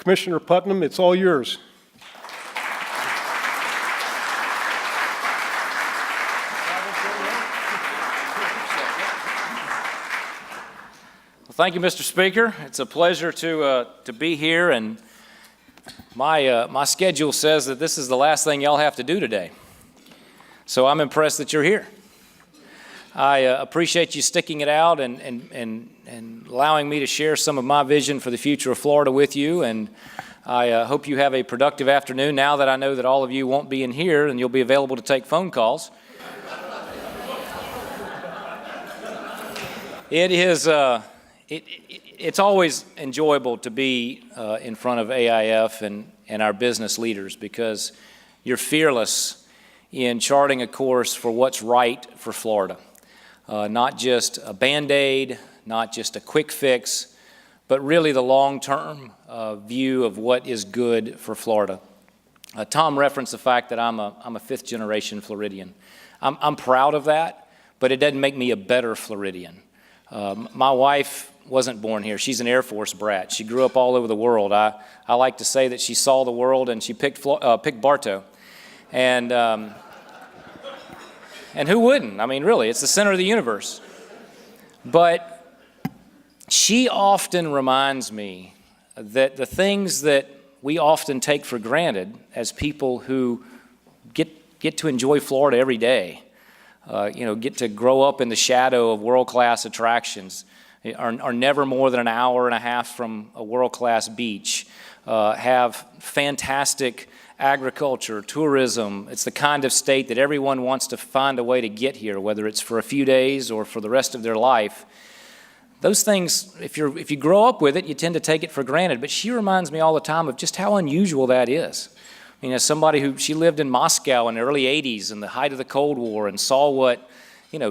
Commissioner Putnam, it's all yours. Well, thank you, Mr. Speaker. It's a pleasure to be here, and my schedule says that this is the last thing y'all have to do today. So I'm impressed that you're here. I appreciate you sticking it out and allowing me to share some of my vision for the future of Florida with you, and I hope you have a productive afternoon now that I know that all of you won't be in here and you'll be available to take phone calls. It's always enjoyable to be in front of AIF and our business leaders, because you're fearless in charting a course for what's right for Florida. Not just a Band-Aid, not just a quick fix, but really the long-term view of what is good for Florida. Tom referenced the fact that I'm a fifth-generation Floridian. I'm proud of that, but it doesn't make me a better Floridian. My wife wasn't born here. She's an Air Force brat. She grew up all over the world. I like to say that she saw the world and she picked Bartow. And who wouldn't? I mean, really, it's the center of the universe. But she often reminds me that the things that we often take for granted as people who get to enjoy Florida every day, get to grow up in the shadow of world-class attractions, are never more than an hour and a half from a world-class beach, have fantastic agriculture, tourism. It's the kind of state that everyone wants to find a way to get here, whether it's for a few days or for the rest of their life. Those things, if you grow up with it, you tend to take it for granted. But she reminds me all the time of just how unusual that is. I mean, as somebody she lived in Moscow in the early 80s in the height of the Cold War and saw what,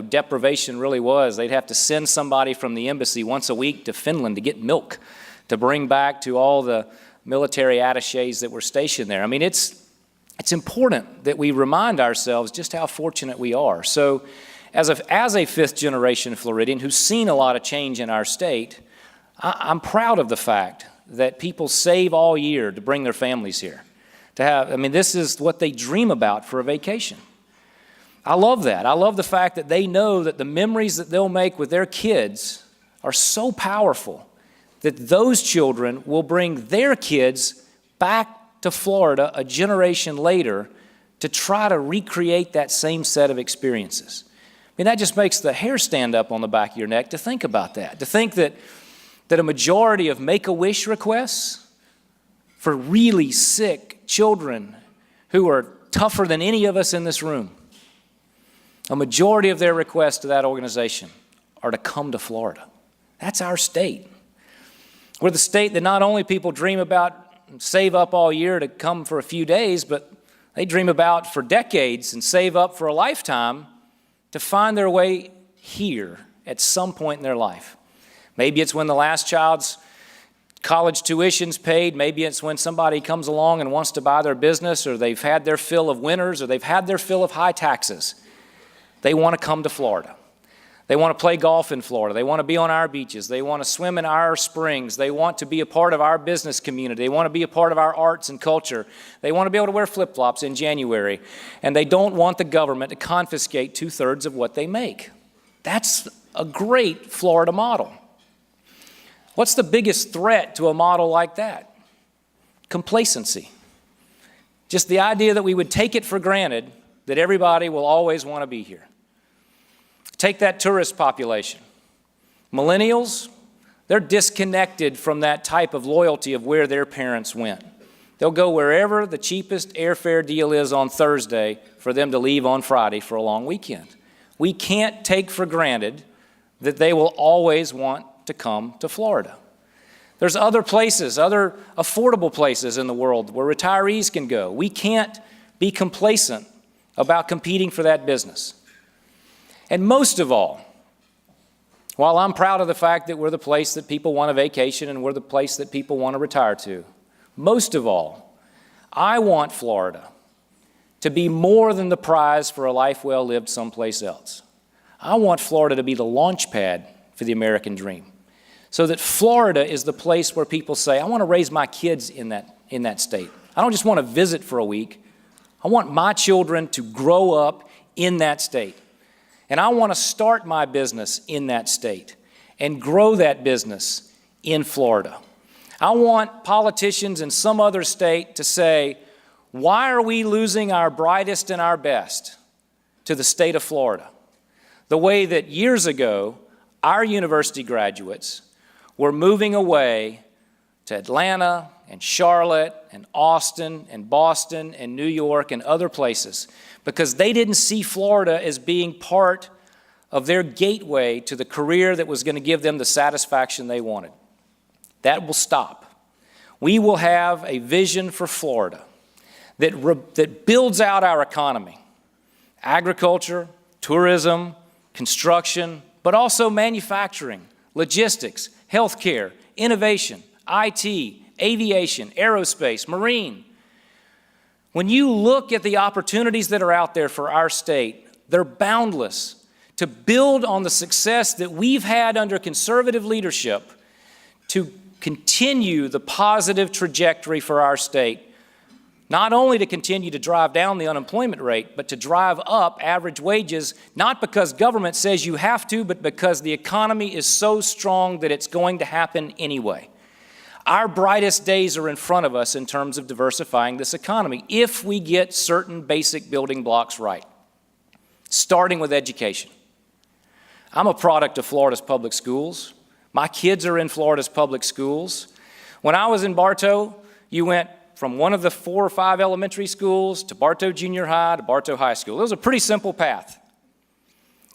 deprivation really was. They'd have to send somebody from the embassy once a week to Finland to get milk to bring back to all the military attachés that were stationed there. I mean, it's important that we remind ourselves just how fortunate we are. So as a fifth-generation Floridian who's seen a lot of change in our state, I'm proud of the fact that people save all year to bring their families here. This is what they dream about for a vacation. I love that. I love the fact that they know that the memories that they'll make with their kids are so powerful that those children will bring their kids back to Florida a generation later to try to recreate that same set of experiences. I mean, that just makes the hair stand up on the back of your neck to think about that, to think that a majority of Make-A-Wish requests for really sick children who are tougher than any of us in this room, a majority of their requests to that organization are to come to Florida. That's our state. We're the state that not only people dream about and save up all year to come for a few days, but they dream about for decades and save up for a lifetime to find their way here at some point in their life. Maybe it's when the last child's college tuition's paid. Maybe it's when somebody comes along and wants to buy their business, or they've had their fill of winters, or they've had their fill of high taxes. They want to come to Florida. They want to play golf in Florida. They want to be on our beaches. They want to swim in our springs. They want to be a part of our business community. They want to be a part of our arts and culture. They want to be able to wear flip-flops in January. And they don't want the government to confiscate 2/3 of what they make. That's a great Florida model. What's the biggest threat to a model like that? Complacency. Just the idea that we would take it for granted that everybody will always want to be here. Take that tourist population. Millennials, they're disconnected from that type of loyalty of where their parents went. They'll go wherever the cheapest airfare deal is on Thursday for them to leave on Friday for a long weekend. We can't take for granted that they will always want to come to Florida. There's other places, other affordable places in the world where retirees can go. We can't be complacent about competing for that business. And most of all, while I'm proud of the fact that we're the place that people want to vacation and we're the place that people want to retire to, most of all, I want Florida to be more than the prize for a life well lived someplace else. I want Florida to be the launch pad for the American dream. so that Florida is the place where people say, I want to raise my kids in that state. I don't just want to visit for a week. I want my children to grow up in that state. And I want to start my business in that state and grow that business in Florida. I want politicians in some other state to say, why are we losing our brightest and our best to the state of Florida? The way that years ago, our university graduates were moving away to Atlanta and Charlotte and Austin and Boston and New York and other places because they didn't see Florida as being part of their gateway to the career that was going to give them the satisfaction they wanted. That will stop. We will have a vision for Florida that builds out our economy, agriculture, tourism, construction, but also manufacturing, logistics, healthcare, innovation, IT, aviation, aerospace, marine. When you look at the opportunities that are out there for our state, they're boundless. To build on the success that we've had under conservative leadership to continue the positive trajectory for our state, not only to continue to drive down the unemployment rate, but to drive up average wages, not because government says you have to, but because the economy is so strong that it's going to happen anyway. Our brightest days are in front of us in terms of diversifying this economy if we get certain basic building blocks right, starting with education. I'm a product of Florida's public schools. My kids are in Florida's public schools. When I was in Bartow, you went from one of the 4 or 5 elementary schools to Bartow Junior High to Bartow High School. It was a pretty simple path.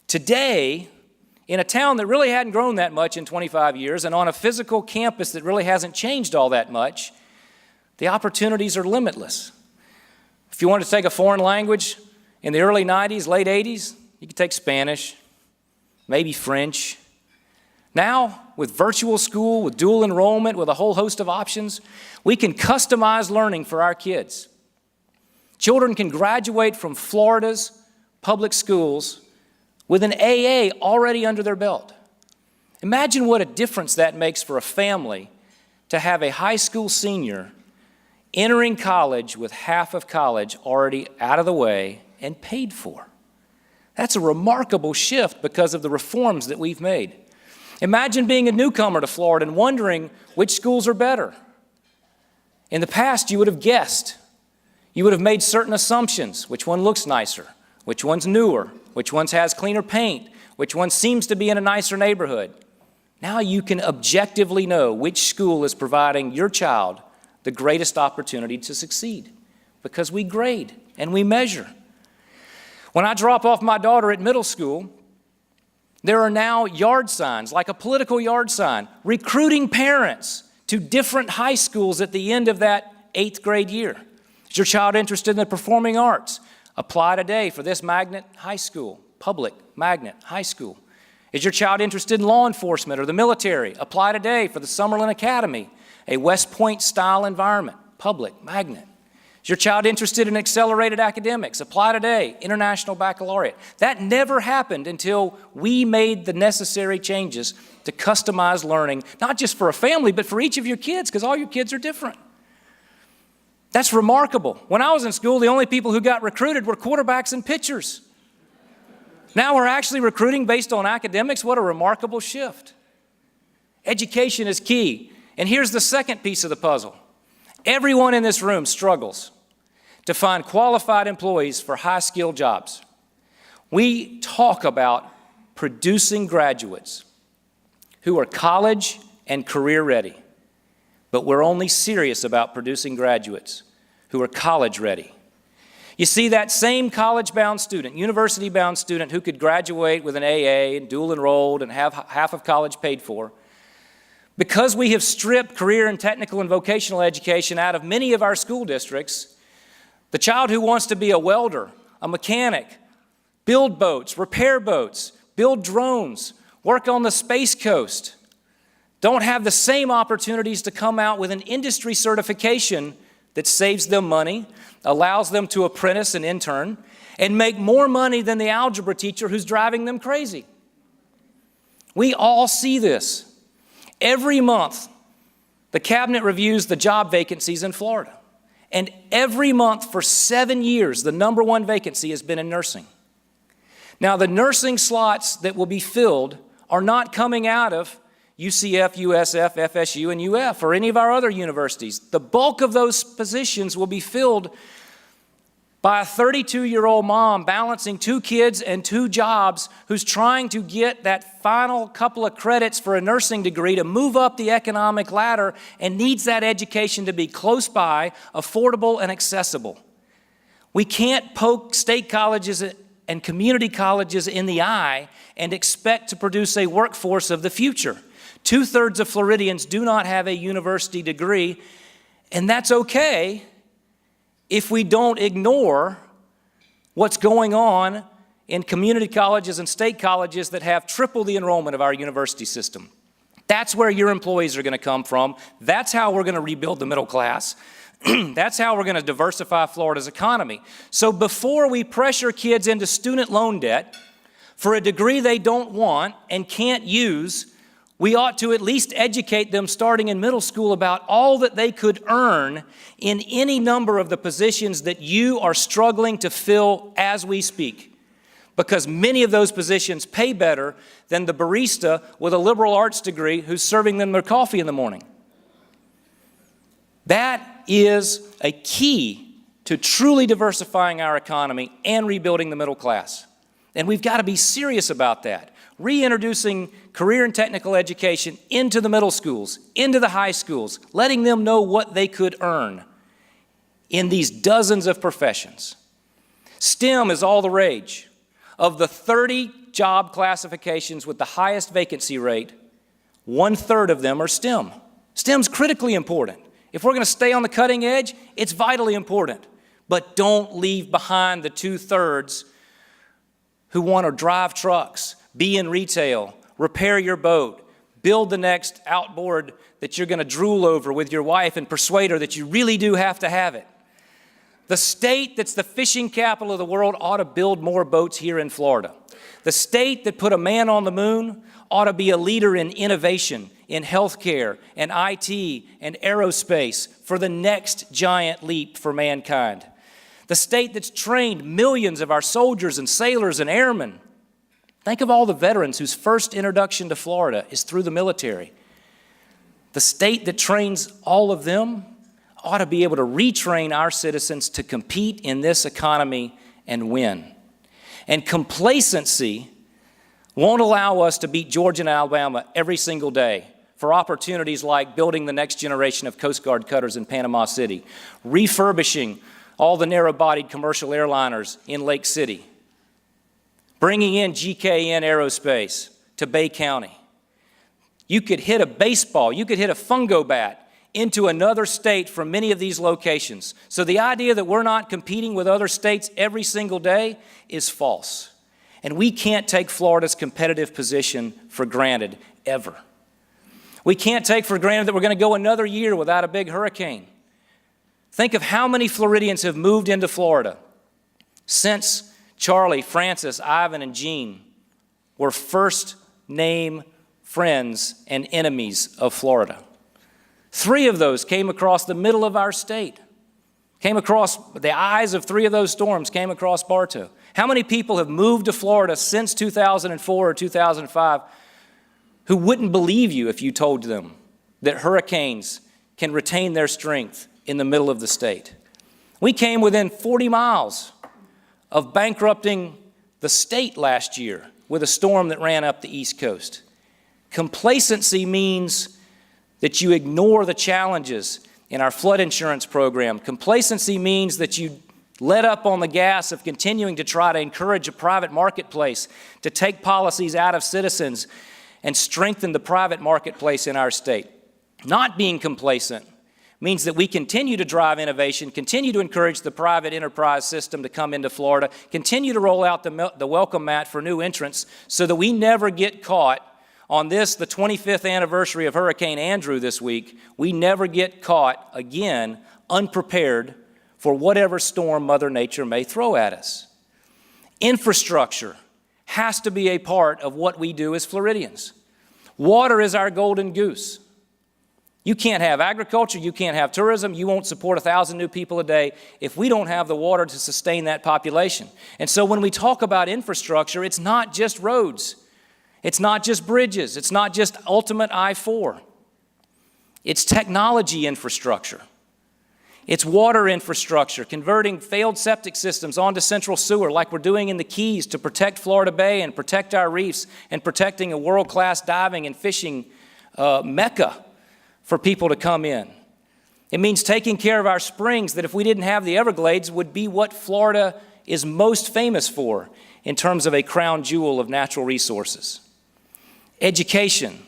Today, in a town that really hadn't grown that much in 25 years and on a physical campus that really hasn't changed all that much, the opportunities are limitless. If you wanted to take a foreign language in the early 90s, late 80s, you could take Spanish, maybe French. Now, with virtual school, with dual enrollment, with a whole host of options, we can customize learning for our kids. Children can graduate from Florida's public schools with an AA already under their belt. Imagine what a difference that makes for a family to have a high school senior entering college with half of college already out of the way and paid for. That's a remarkable shift because of the reforms that we've made. Imagine being a newcomer to Florida and wondering which schools are better. In the past, you would have guessed. You would have made certain assumptions. Which one looks nicer? Which one's newer? Which one has cleaner paint? Which one seems to be in a nicer neighborhood? Now you can objectively know which school is providing your child the greatest opportunity to succeed because we grade and we measure. When I drop off my daughter at middle school, there are now yard signs, like a political yard sign, recruiting parents to different high schools at the end of that 8th grade year. Is your child interested in the performing arts? Apply today for this magnet high school, public magnet high school. Is your child interested in law enforcement or the military? Apply today for the Summerlin Academy, a West Point style environment, public magnet. Is your child interested in accelerated academics? Apply today, International Baccalaureate. That never happened until we made the necessary changes to customize learning, not just for a family, but for each of your kids, because all your kids are different. That's remarkable. When I was in school, the only people who got recruited were quarterbacks and pitchers. Now we're actually recruiting based on academics. What a remarkable shift. Education is key. And here's the second piece of the puzzle. Everyone in this room struggles to find qualified employees for high-skilled jobs. We talk about producing graduates who are college and career ready, but we're only serious about producing graduates who are college ready. You see, that same college-bound student, university-bound student who could graduate with an AA and dual enrolled and have half of college paid for, because we have stripped career and technical and vocational education out of many of our school districts, the child who wants to be a welder, a mechanic, build boats, repair boats, build drones, work on the Space Coast, don't have the same opportunities to come out with an industry certification that saves them money, allows them to apprentice and intern, and make more money than the algebra teacher who's driving them crazy. We all see this. Every month, the cabinet reviews the job vacancies in Florida. And every month for 7 years, the number one vacancy has been in nursing. Now, the nursing slots that will be filled are not coming out of UCF, USF, FSU, and UF, or any of our other universities. The bulk of those positions will be filled by a 32-year-old mom balancing 2 kids and 2 jobs who's trying to get that final couple of credits for a nursing degree to move up the economic ladder and needs that education to be close by, affordable, and accessible. We can't poke state colleges and community colleges in the eye and expect to produce a workforce of the future. 2/3 of Floridians do not have a university degree, and that's okay if we don't ignore what's going on in community colleges and state colleges that have triple the enrollment of our university system. That's where your employees are going to come from. That's how we're going to rebuild the middle class. That's how we're going to diversify Florida's economy. So before we pressure kids into student loan debt for a degree they don't want and can't use, we ought to at least educate them starting in middle school about all that they could earn in any number of the positions that you are struggling to fill as we speak. Because many of those positions pay better than the barista with a liberal arts degree who's serving them their coffee in the morning. That is a key to truly diversifying our economy and rebuilding the middle class. And we've got to be serious about that. Reintroducing career and technical education into the middle schools, into the high schools, letting them know what they could earn in these dozens of professions. STEM is all the rage. Of the 30 job classifications with the highest vacancy rate, 1/3 of them are STEM. STEM's critically important. If we're going to stay on the cutting edge, it's vitally important. But don't leave behind the 2/3 who want to drive trucks, be in retail, repair your boat, build the next outboard that you're going to drool over with your wife and persuade her that you really do have to have it. The state that's the fishing capital of the world ought to build more boats here in Florida. The state that put a man on the moon ought to be a leader in innovation, in healthcare, and IT, and aerospace for the next giant leap for mankind. The state that's trained millions of our soldiers and sailors and airmen. Think of all the veterans whose first introduction to Florida is through the military. The state that trains all of them ought to be able to retrain our citizens to compete in this economy and win. And complacency won't allow us to beat Georgia and Alabama every single day for opportunities like building the next generation of Coast Guard cutters in Panama City, refurbishing all the narrow-bodied commercial airliners in Lake City, bringing in GKN Aerospace to Bay County. You could hit a baseball, you could hit a fungo bat into another state from many of these locations. So the idea that we're not competing with other states every single day is false. And we can't take Florida's competitive position for granted, ever. We can't take for granted that we're going to go another year without a big hurricane. Think of how many Floridians have moved into Florida since Charlie, Francis, Ivan, and Jean were first name friends and enemies of Florida. 3 of those came across the middle of our state, came across the eyes of 3 of those storms, came across Bartow. How many people have moved to Florida since 2004 or 2005 who wouldn't believe you if you told them that hurricanes can retain their strength in the middle of the state? We came within 40 miles of bankrupting the state last year with a storm that ran up the East Coast. Complacency means that you ignore the challenges in our flood insurance program. Complacency means that you let up on the gas of continuing to try to encourage a private marketplace to take policies out of citizens and strengthen the private marketplace in our state. Not being complacent means that we continue to drive innovation, continue to encourage the private enterprise system to come into Florida, continue to roll out the welcome mat for new entrants so that we never get caught on this, the 25th anniversary of Hurricane Andrew this week. We never get caught again unprepared for whatever storm Mother Nature may throw at us. Infrastructure has to be a part of what we do as Floridians. Water is our golden goose. You can't have agriculture, you can't have tourism, you won't support 1,000 new people a day if we don't have the water to sustain that population. And so when we talk about infrastructure, it's not just roads, it's not just bridges, it's not just ultimate I-4. It's technology infrastructure. It's water infrastructure, converting failed septic systems onto central sewer like we're doing in the Keys to protect Florida Bay and protect our reefs and protecting a world-class diving and fishing mecca for people to come in. It means taking care of our springs that if we didn't have the Everglades would be what Florida is most famous for in terms of a crown jewel of natural resources. Education,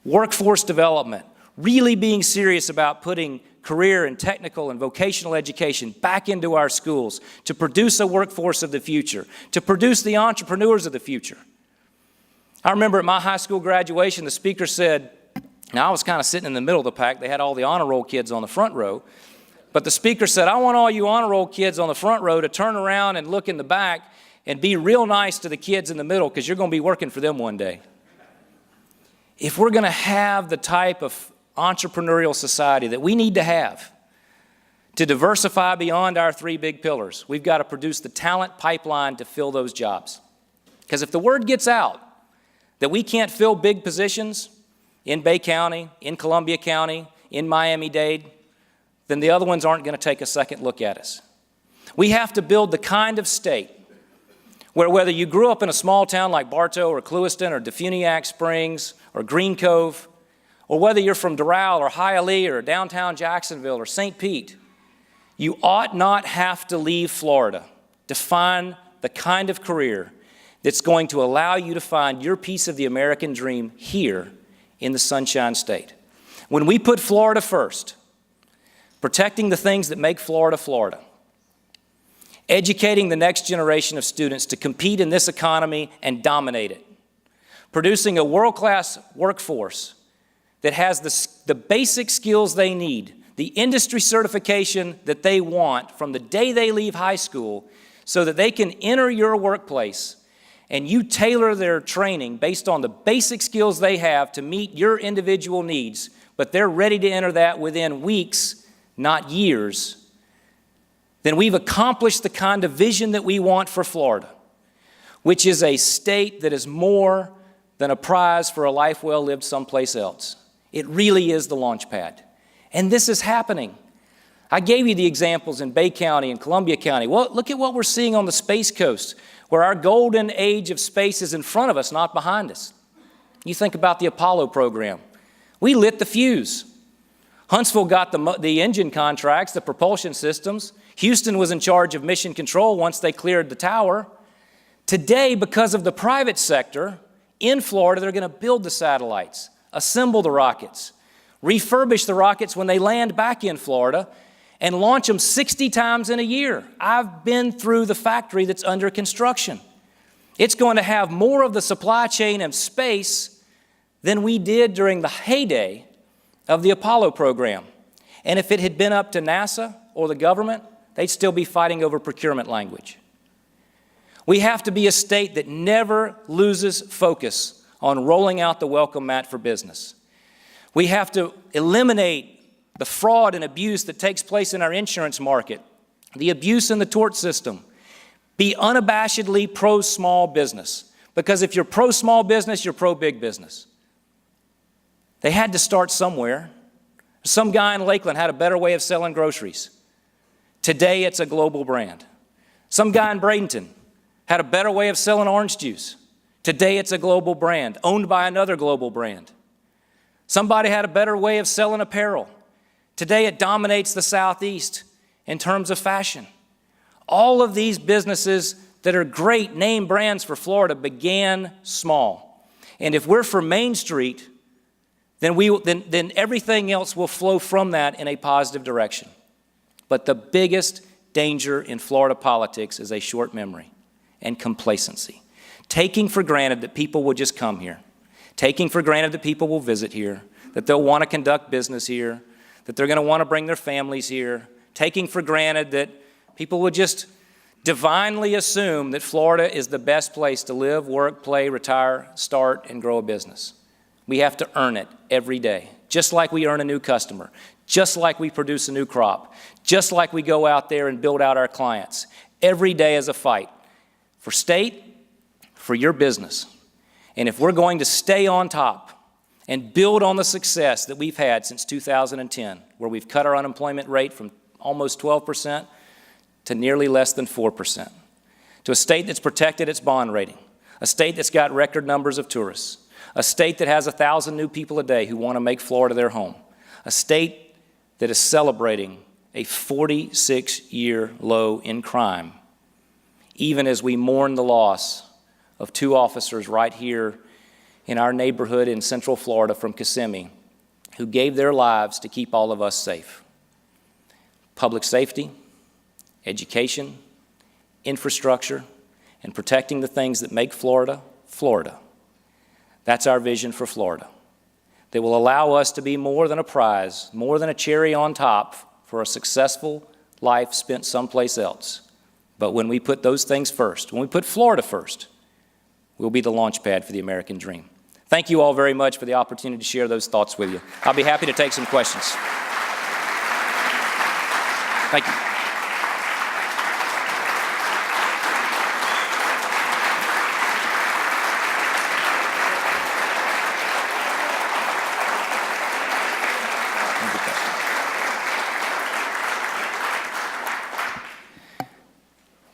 workforce development, really being serious about putting career and technical and vocational education back into our schools to produce a workforce of the future, to produce the entrepreneurs of the future. I remember at my high school graduation, the speaker said, now I was kind of sitting in the middle of the pack, they had all the honor roll kids on the front row, but the speaker said, I want all you honor roll kids on the front row to turn around and look in the back and be real nice to the kids in the middle because you're going to be working for them one day. If we're going to have the type of entrepreneurial society that we need to have to diversify beyond our three big pillars, we've got to produce the talent pipeline to fill those jobs. Because if the word gets out that we can't fill big positions in Bay County, in Columbia County, in Miami-Dade, then the other ones aren't going to take a second look at us. We have to build the kind of state where whether you grew up in a small town like Bartow or Clewiston or Defuniak Springs or Green Cove, or whether you're from Doral or Hialeah or downtown Jacksonville or St. Pete, you ought not have to leave Florida to find the kind of career that's going to allow you to find your piece of the American dream here in the Sunshine State. When we put Florida first, protecting the things that make Florida, Florida, educating the next generation of students to compete in this economy and dominate it, producing a world-class workforce that has the basic skills they need, the industry certification that they want from the day they leave high school so that they can enter your workplace and you tailor their training based on the basic skills they have to meet your individual needs, but they're ready to enter that within weeks, not years, then we've accomplished the kind of vision that we want for Florida, which is a state that is more than a prize for a life well lived someplace else. It really is the launch pad. And this is happening. I gave you the examples in Bay County and Columbia County. Well, look at what we're seeing on the Space Coast, where our golden age of space is in front of us, not behind us. You think about the Apollo program. We lit the fuse. Huntsville got the engine contracts, the propulsion systems. Houston was in charge of mission control once they cleared the tower. Today, because of the private sector, in Florida, they're going to build the satellites, assemble the rockets, refurbish the rockets when they land back in Florida, and launch them 60 times in a year. I've been through the factory that's under construction. It's going to have more of the supply chain of space than we did during the heyday of the Apollo program. And if it had been up to NASA or the government, they'd still be fighting over procurement language. We have to be a state that never loses focus on rolling out the welcome mat for business. We have to eliminate the fraud and abuse that takes place in our insurance market, the abuse in the tort system. Be unabashedly pro-small business, because if you're pro-small business, you're pro-big business. They had to start somewhere. Some guy in Lakeland had a better way of selling groceries. Today, it's a global brand. Some guy in Bradenton had a better way of selling orange juice. Today, it's a global brand, owned by another global brand. Somebody had a better way of selling apparel. Today, it dominates the Southeast in terms of fashion. All of these businesses that are great name brands for Florida began small. And if we're for Main Street, then everything else will flow from that in a positive direction. But the biggest danger in Florida politics is a short memory and complacency. Taking for granted that people will just come here. Taking for granted that people will visit here, that they'll want to conduct business here, that they're going to want to bring their families here. Taking for granted that people will just divinely assume that Florida is the best place to live, work, play, retire, start, and grow a business. We have to earn it every day, just like we earn a new customer, just like we produce a new crop, just like we go out there and build out our clients. Every day is a fight for state, for your business. And if we're going to stay on top and build on the success that we've had since 2010, where we've cut our unemployment rate from almost 12% to nearly less than 4%, to a state that's protected its bond rating, a state that's got record numbers of tourists, a state that has 1,000 new people a day who want to make Florida their home, a state that is celebrating a 46-year low in crime, even as we mourn the loss of 2 officers right here in our neighborhood in Central Florida from Kissimmee, who gave their lives to keep all of us safe. Public safety, education, infrastructure, and protecting the things that make Florida, Florida. That's our vision for Florida, that will allow us to be more than a prize, more than a cherry on top for a successful life spent someplace else. But when we put those things first, when we put Florida first, we'll be the launch pad for the American dream. Thank you all very much for the opportunity to share those thoughts with you. I'll be happy to take some questions. Thank you.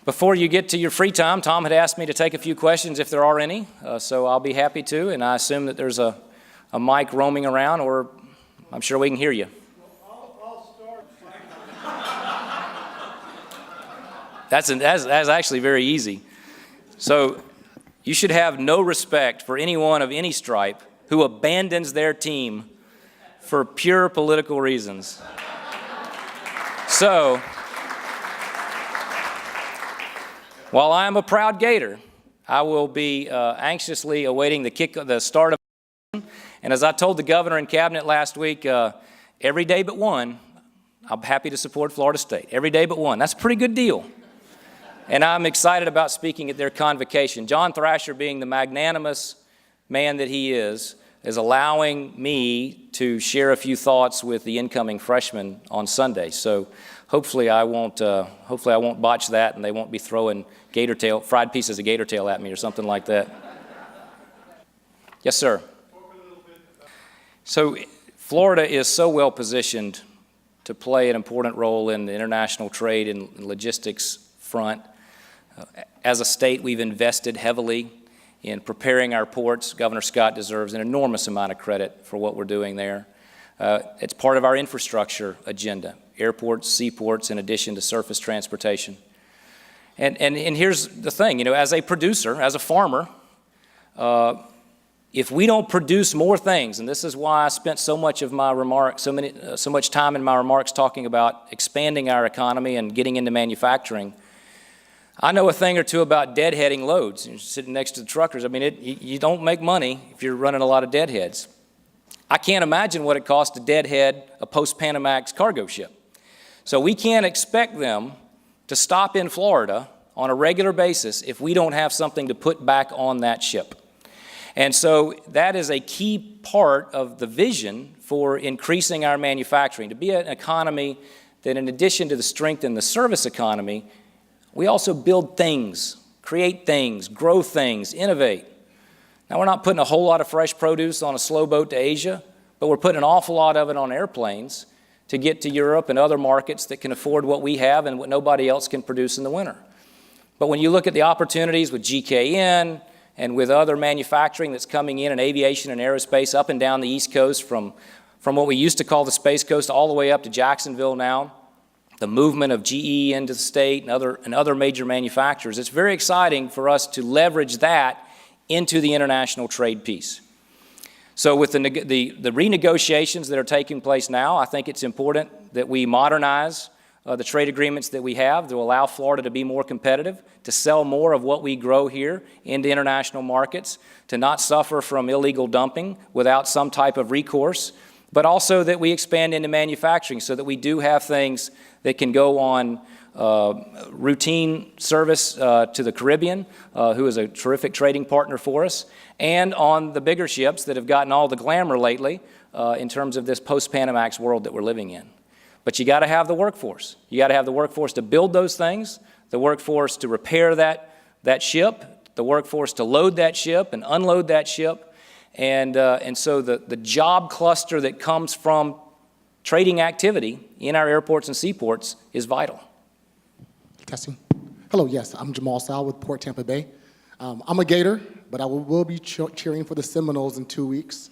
Before you get to your free time, Tom had asked me to take a few questions if there are any, so I'll be happy to, and I assume that there's a mic roaming around, or I'm sure we can hear you. I'll start. That's actually very easy. So you should have no respect for anyone of any stripe who abandons their team for pure political reasons. So, while I am a proud Gator, I will be anxiously awaiting the start of the season. And as I told the governor and cabinet last week, every day but one, I'm happy to support Florida State. Every day but one. That's a pretty good deal. And I'm excited about speaking at their convocation. John Thrasher, being the magnanimous man that he is allowing me to share a few thoughts with the incoming freshmen on Sunday. So hopefully I won't botch that, and they won't be throwing fried pieces of gator tail at me or something like that. Yes, sir. So Florida is so well positioned to play an important role in the international trade and logistics front. As a state, we've invested heavily in preparing our ports. Governor Scott deserves an enormous amount of credit for what we're doing there. It's part of our infrastructure agenda, airports, seaports, in addition to surface transportation. And here's the thing, as a producer, as a farmer, if we don't produce more things, and this is why I spent so much of my remarks, so much time in my remarks talking about expanding our economy and getting into manufacturing. I know a thing or two about deadheading loads. You're sitting next to the truckers. I mean, you don't make money if you're running a lot of deadheads. I can't imagine what it costs to deadhead a post-Panamax cargo ship. So we can't expect them to stop in Florida on a regular basis if we don't have something to put back on that ship. And so that is a key part of the vision for increasing our manufacturing, to be an economy that, in addition to the strength in the service economy, we also build things, create things, grow things, innovate. Now, we're not putting a whole lot of fresh produce on a slow boat to Asia, but we're putting an awful lot of it on airplanes to get to Europe and other markets that can afford what we have and what nobody else can produce in the winter. But when you look at the opportunities with GKN and with other manufacturing that's coming in aviation and aerospace up and down the East Coast from what we used to call the Space Coast all the way up to Jacksonville now, the movement of GE into the state and other major manufacturers, it's very exciting for us to leverage that into the international trade piece. So with the renegotiations that are taking place now, I think it's important that we modernize the trade agreements that we have to allow Florida to be more competitive, to sell more of what we grow here into international markets, to not suffer from illegal dumping without some type of recourse but also that we expand into manufacturing so that we do have things that can go on routine service to the Caribbean, who is a terrific trading partner for us, and on the bigger ships that have gotten all the glamour lately in terms of this post-Panamax world that we're living in. But you got to have the workforce. You got to have the workforce to build those things, the workforce to repair that ship, the workforce to load that ship and unload that ship. And so the job cluster that comes from trading activity in our airports and seaports is vital. Testing. Hello, yes, I'm Jamal Sal with Port Tampa Bay. I'm a Gator, but I will be cheering for the Seminoles in 2 weeks.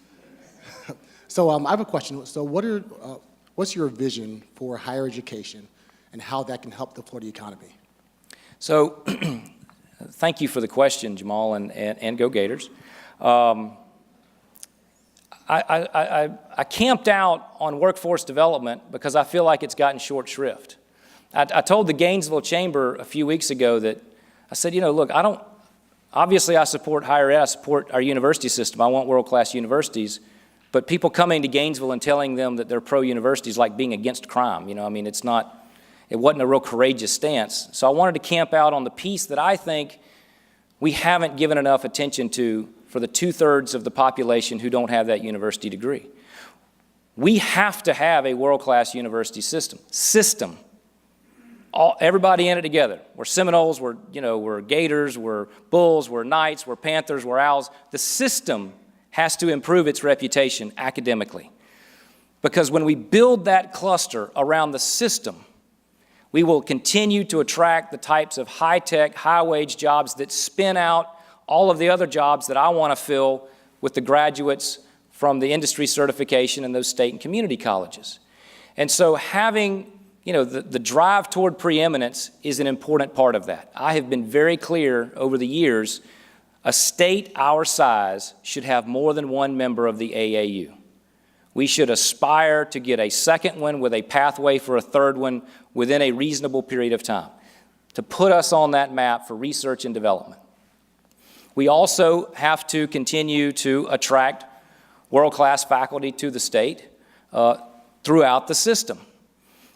So I have a question. So what's your vision for higher education and how that can help the Florida economy? So thank you for the question, Jamal, and go Gators. I camped out on workforce development because I feel like it's gotten short shrift. I told the Gainesville Chamber a few weeks ago that I said, you know, look, obviously I support higher ed, I support our university system, I want world-class universities, but people coming to Gainesville and telling them that they're pro-university is like being against crime, you know, I mean, it wasn't a real courageous stance. So I wanted to camp out on the piece that I think we haven't given enough attention to for the 2/3 of the population who don't have that university degree. We have to have a world-class university system. Everybody in it together. We're Seminoles, we're Gators, we're Bulls, we're Knights, we're Panthers, we're Owls. The system has to improve its reputation academically. Because when we build that cluster around the system, we will continue to attract the types of high-tech, high-wage jobs that spin out all of the other jobs that I want to fill with the graduates from the industry certification in those state and community colleges. And so having the drive toward preeminence is an important part of that. I have been very clear over the years, a state our size should have more than one member of the AAU. We should aspire to get a second one with a pathway for a third one within a reasonable period of time to put us on that map for research and development. We also have to continue to attract world-class faculty to the state throughout the system.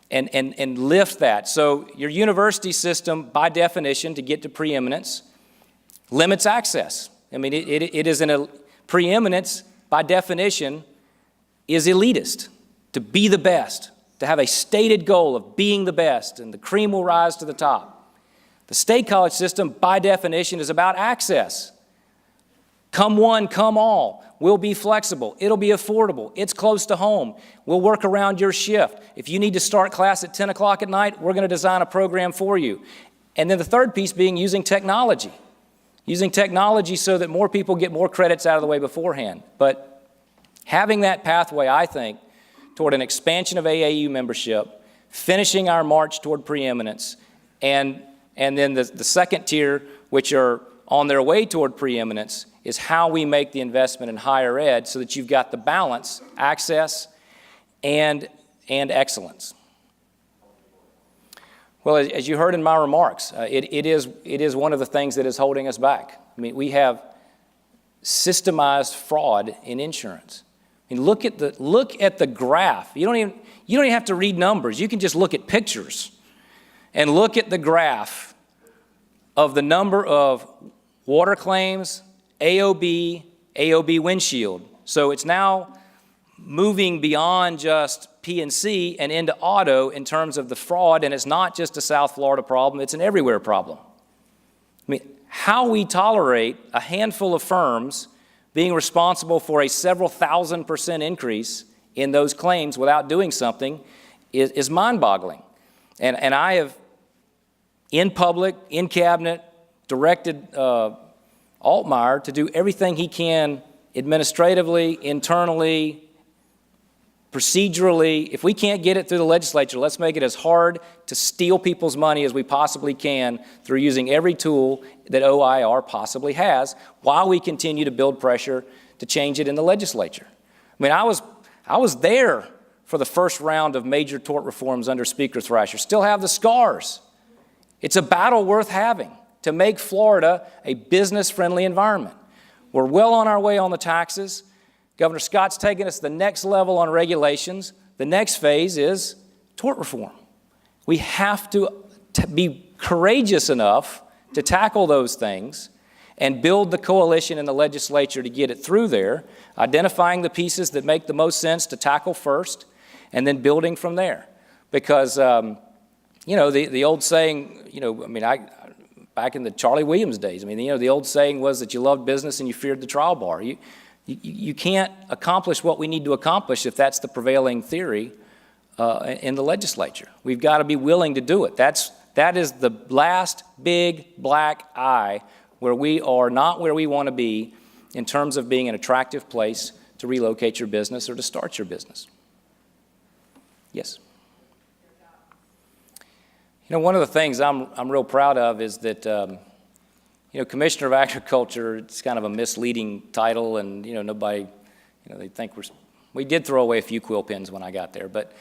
And lift that. So your university system, by definition, to get to preeminence, limits access. I mean, it is preeminence, by definition, is elitist. To be the best, to have a stated goal of being the best, and the cream will rise to the top. The state college system, by definition, is about access. Come one, come all. We'll be flexible. It'll be affordable. It's close to home. We'll work around your shift. If you need to start class at 10 o'clock at night, we're going to design a program for you. And then the third piece being using technology. Using technology so that more people get more credits out of the way beforehand. But having that pathway, I think, toward an expansion of AAU membership, finishing our march toward preeminence, and then the second tier, which are on their way toward preeminence, is how we make the investment in higher ed so that you've got the balance, access, and excellence. Well, as you heard in my remarks, it is one of the ththings that is holding us back. I mean, we have systemized fraud in insurance. I mean, look at the graph. You don't even have to read numbers. You can just look at pictures and look at the graph of the number of water claims, AOB windshield. So it's now moving beyond just P&C and into auto in terms of the fraud, and it's not just a South Florida problem, it's an everywhere problem. I mean, how we tolerate a handful of firms being responsible for a several thousand% increase in those claims without doing something is mind-boggling. And I have, in public, in cabinet, directed Altmaier to do everything he can administratively, internally, procedurally. If we can't get it through the legislature, let's make it as hard to steal people's money as we possibly can through using every tool that OIR possibly has while we continue to build pressure to change it in the legislature. I mean, I was there for the first round of major tort reforms under Speaker Thrasher. Still have the scars. It's a battle worth having to make Florida a business-friendly environment. We're well on our way on the taxes. Governor Scott's taken us the next level on regulations. The next phase is tort reform. We have to be courageous enough to tackle those things and build the coalition in the legislature to get it through there, identifying the pieces that make the most sense to tackle first, and then building from there. Because, the old saying, back in the Charlie Williams days, the old saying was that you loved business and you feared the trial bar. You can't accomplish what we need to accomplish if that's the prevailing theory in the legislature. We've got to be willing to do it. That is the last big black eye where we are not where we want to be in terms of being an attractive place to relocate your business or to start your business. Yes? One of the things I'm real proud of is that, Commissioner of Agriculture, it's kind of a misleading title, and, nobody, they think we did throw away a few quill pens when I got there, but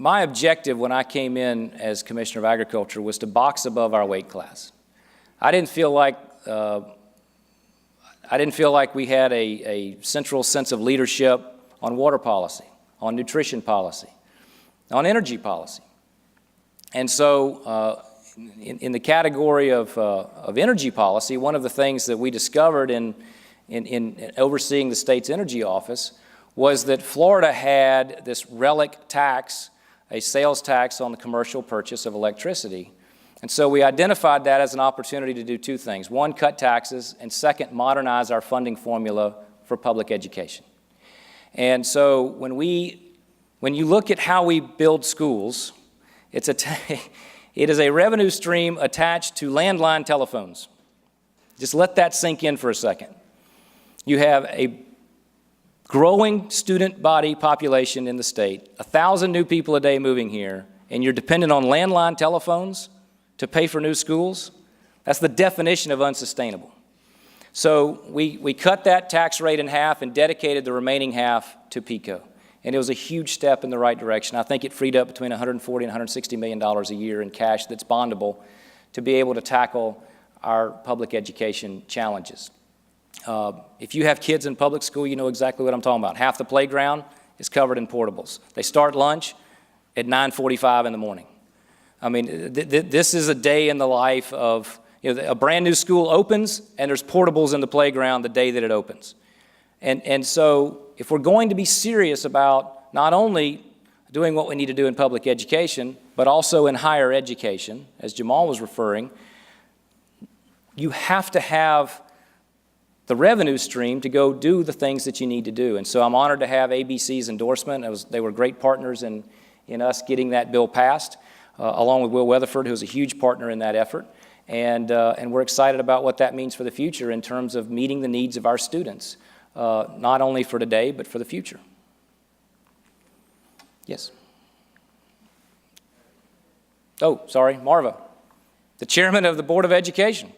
my objective when I came in as Commissioner of Agriculture was to box above our weight class. I didn't feel like we had a central sense of leadership on water policy, on nutrition policy, on energy policy. And so in the category of energy policy, one of the things that we discovered in overseeing the state's energy office was that Florida had this relic tax, a sales tax on the commercial purchase of electricity. And so we identified that as an opportunity to do two things. One, cut taxes, and second, modernize our funding formula for public education. And so when you look at how we build schools, it is a revenue stream attached to landline telephones. Just let that sink in for a second. You have a growing student body population in the state, 1,000 new people a day moving here, and you're dependent on landline telephones to pay for new schools. That's the definition of unsustainable. So we cut that tax rate in half and dedicated the remaining half to PICO. And it was a huge step in the right direction. I think it freed up between $140 and $160 million a year in cash that's bondable to be able to tackle our public education challenges. If you have kids in public school, you know exactly what I'm talking about. Half the playground is covered in portables. They start lunch at 9:45 in the morning. This is a day in the life of, a brand new school opens and there's portables in the playground the day that it opens. And so if we're going to be serious about not only doing what we need to do in public education, but also in higher education, as Jamal was referring, you have to have the revenue stream to go do the things that you need to do. And so I'm honored to have ABC's endorsement. They were great partners in us getting that bill passed, along with Will Weatherford, who's a huge partner in that effort. And we're excited about what that means for the future in terms of meeting the needs of our students, not only for today, but for the future. Yes? Oh, sorry, Marva, the chairman of the Board of Education.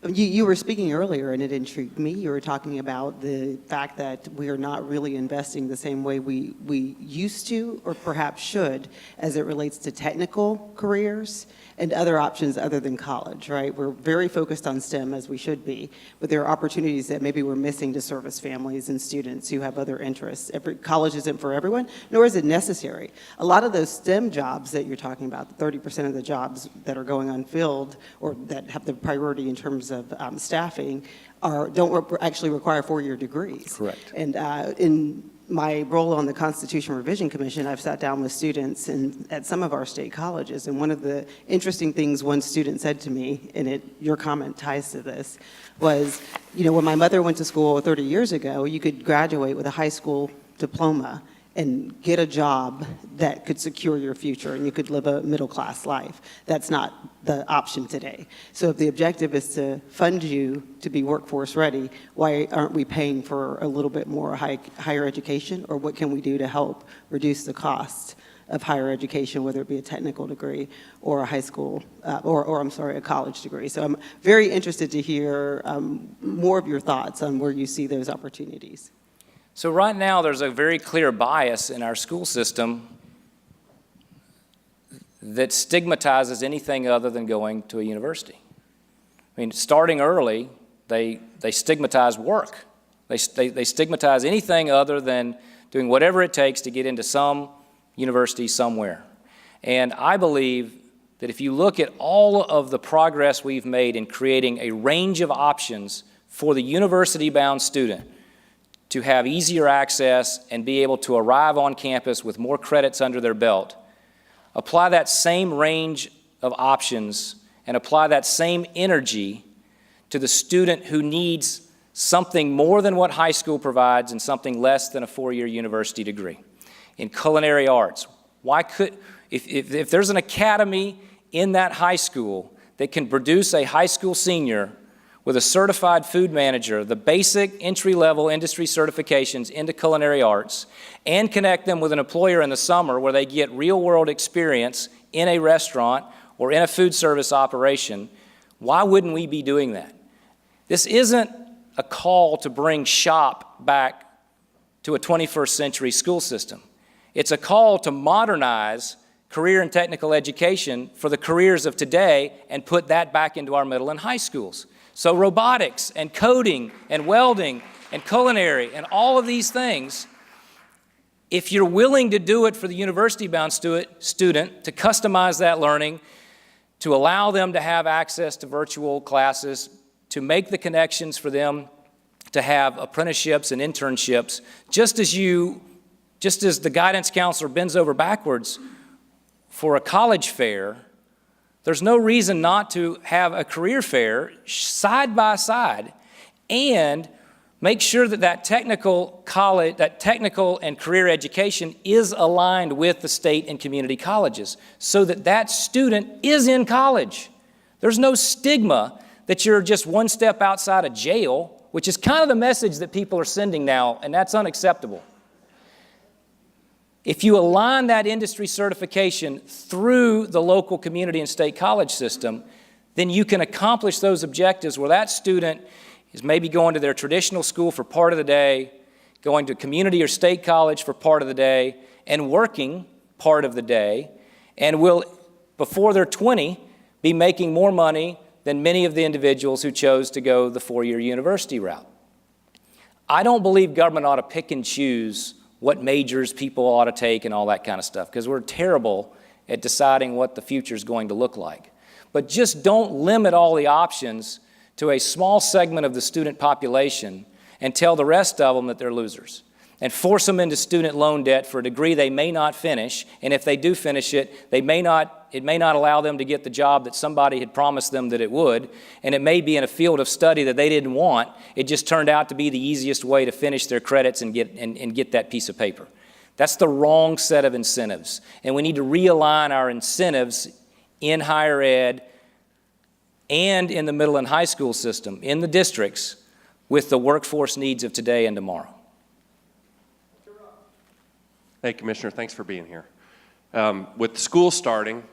You were speaking earlier, and it intrigued me. You were talking about the fact that we are not really investing the same way we used to, or perhaps should, as it relates to technical careers and other options other than college, right? We're very focused on STEM, as we should be, but there are opportunities that maybe we're missing to service families and students who have other interests. College isn't for everyone, nor is it necessary. A lot of those STEM jobs that you're talking about, 30% of the jobs that are going unfilled or that have the priority in terms of staffing don't actually require four-year degrees. Correct. And in my role on the Constitution Revision Commission, I've sat down with students at some of our state colleges, and one of the interesting things one student said to me, and your comment ties to this, was, when my mother went to school 30 years ago, you could graduate with a high school diploma and get a job that could secure your future and you could live a middle-class life. That's not the option today. So if the objective is to fund you to be workforce ready, why aren't we paying for a little bit more higher education, or what can we do to help reduce the cost of higher education, whether it be a technical degree or a high school, a college degree? So I'm very interested to hear more of your thoughts on where you see those opportunities. So right now, there's a very clear bias in our school system that stigmatizes anything other than going to a university. I mean, starting early, they stigmatize work. They stigmatize anything other than doing whatever it takes to get into some university somewhere. And I believe that if you look at all of the progress we've made in creating a range of options for the university-bound student to have easier access and be able to arrive on campus with more credits under their belt, apply that same range of options and apply that same energy to the student who needs something more than what high school provides and something less than a four-year university degree. In culinary arts, if there's an academy in that high school that can produce a high school senior with a certified food manager, the basic entry-level industry certifications into culinary arts, and connect them with an employer in the summer where they get real-world experience in a restaurant or in a food service operation, why wouldn't we be doing that? This isn't a call to bring shop back to a 21st century school system. It's a call to modernize career and technical education for the careers of today and put that back into our middle and high schools. So robotics and coding and welding and culinary and all of these things, if you're willing to do it for the university-bound student, to customize that learning, to allow them to have access to virtual classes, to make the connections for them to have apprenticeships and internships, just as the guidance counselor bends over backwards for a college fair, there's no reason not to have a career fair side by side and make sure that technical and career education is aligned with the state and community colleges so that student is in college. There's no stigma that you're just one step outside of jail, which is kind of the message that people are sending now, and that's unacceptable. If you align that industry certification through the local community and state college system, then you can accomplish those objectives where that student is maybe going to their traditional school for part of the day, going to community or state college for part of the day, and working part of the day, and will, before they're 20, be making more money than many of the individuals who chose to go the four-year university route. I don't believe government ought to pick and choose what majors people ought to take and all that kind of stuff, because we're terrible at deciding what the future is going to look like. But just don't limit all the options to a small segment of the student population and tell the rest of them that they're losers, and force them into student loan debt for a degree they may not finish, and if they do finish it, it may not allow them to get the job that somebody had promised them that it would, and it may be in a field of study that they didn't want. It just turned out to be the easiest way to finish their credits and get that piece of paper. That's the wrong set of incentives, and we need to realign our incentives in higher ed and in the middle and high school system, in the districts, with the workforce needs of today and tomorrow. Hey, Commissioner, thanks for being here. With school starting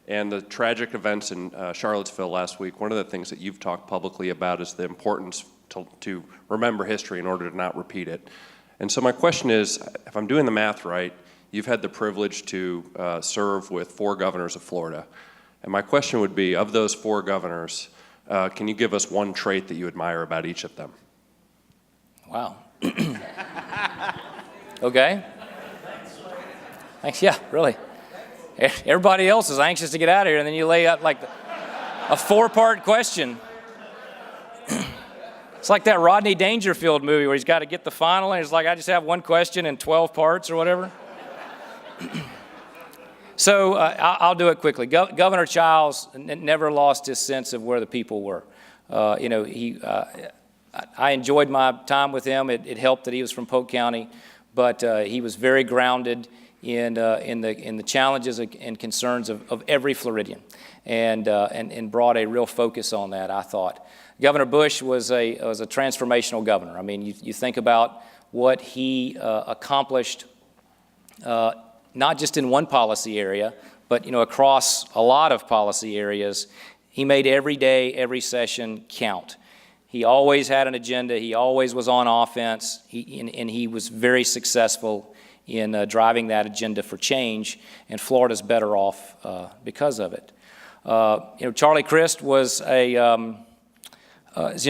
and the tragic events in Charlottesville last week, one of the things that you've talked publicly about is the importance to remember history in order to not repeat it. And so my question is, if I'm doing the math right, you've had the privilege to serve with 4 governors of Florida. And my question would be, of those 4 governors, can you give us one trait that you admire about each of them? Wow. Okay. Thanks, yeah, really. Everybody else is anxious to get out of here, and then you lay out like a 4-part question. It's like that Rodney Dangerfield movie where he's got to get the final, and he's like, I just have one question in 12 parts or whatever. So I'll do it quickly. Governor Childs never lost his sense of where the people were. I enjoyed my time with him. It helped that he was from Polk County, but he was very grounded in the challenges and concerns of every Floridian, and brought a real focus on that, I thought. Governor Bush was a transformational governor. I mean, you think about what he accomplished, not just in one policy area, but across a lot of policy areas. He made every day, every session count. He always had an agenda. He always was on offense, and he was very successful in driving that agenda for change, and Florida's better off because of it. Charlie Crist was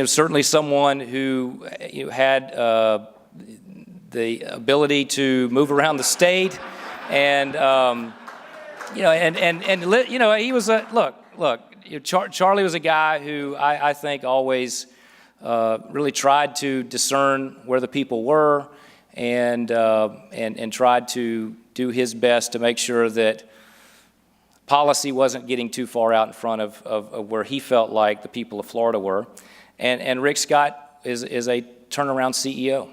certainly someone who had the ability to move around the state, and he was Charlie was a guy who I think always really tried to discern where the people were, and tried to do his best to make sure that policy wasn't getting too far out in front of where he felt like the people of Florida were. And Rick Scott is a turnaround CEO.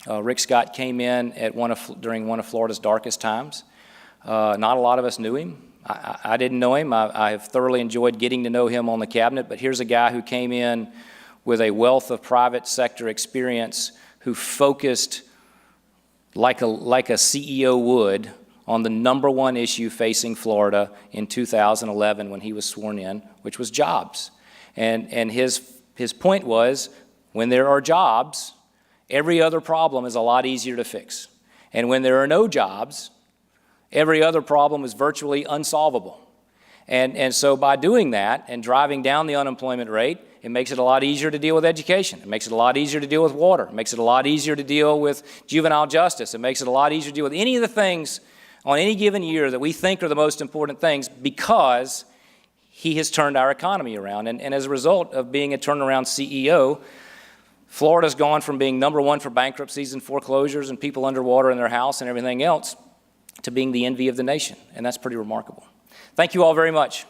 Rick Scott came in at during one of Florida's darkest times. Not a lot of us knew him. I didn't know him. I have thoroughly enjoyed getting to know him on the cabinet, but here's a guy who came in with a wealth of private sector experience, who focused like a CEO would on the #1 issue facing Florida in 2011 when he was sworn in, which was jobs. And his point was, when there are jobs, every other problem is a lot easier to fix. And when there are no jobs, every other problem is virtually unsolvable. And so by doing that and driving down the unemployment rate, it makes it a lot easier to deal with education. It makes it a lot easier to deal with water. It makes it a lot easier to deal with juvenile justice. It makes it a lot easier to deal with any of the things on any given year that we think are the most important things, because he has turned our economy around. And as a result of being a turnaround CEO, Florida's gone from being #1 for bankruptcies and foreclosures and people underwater in their house and everything else to being the envy of the nation. And that's pretty remarkable. Thank you all very much.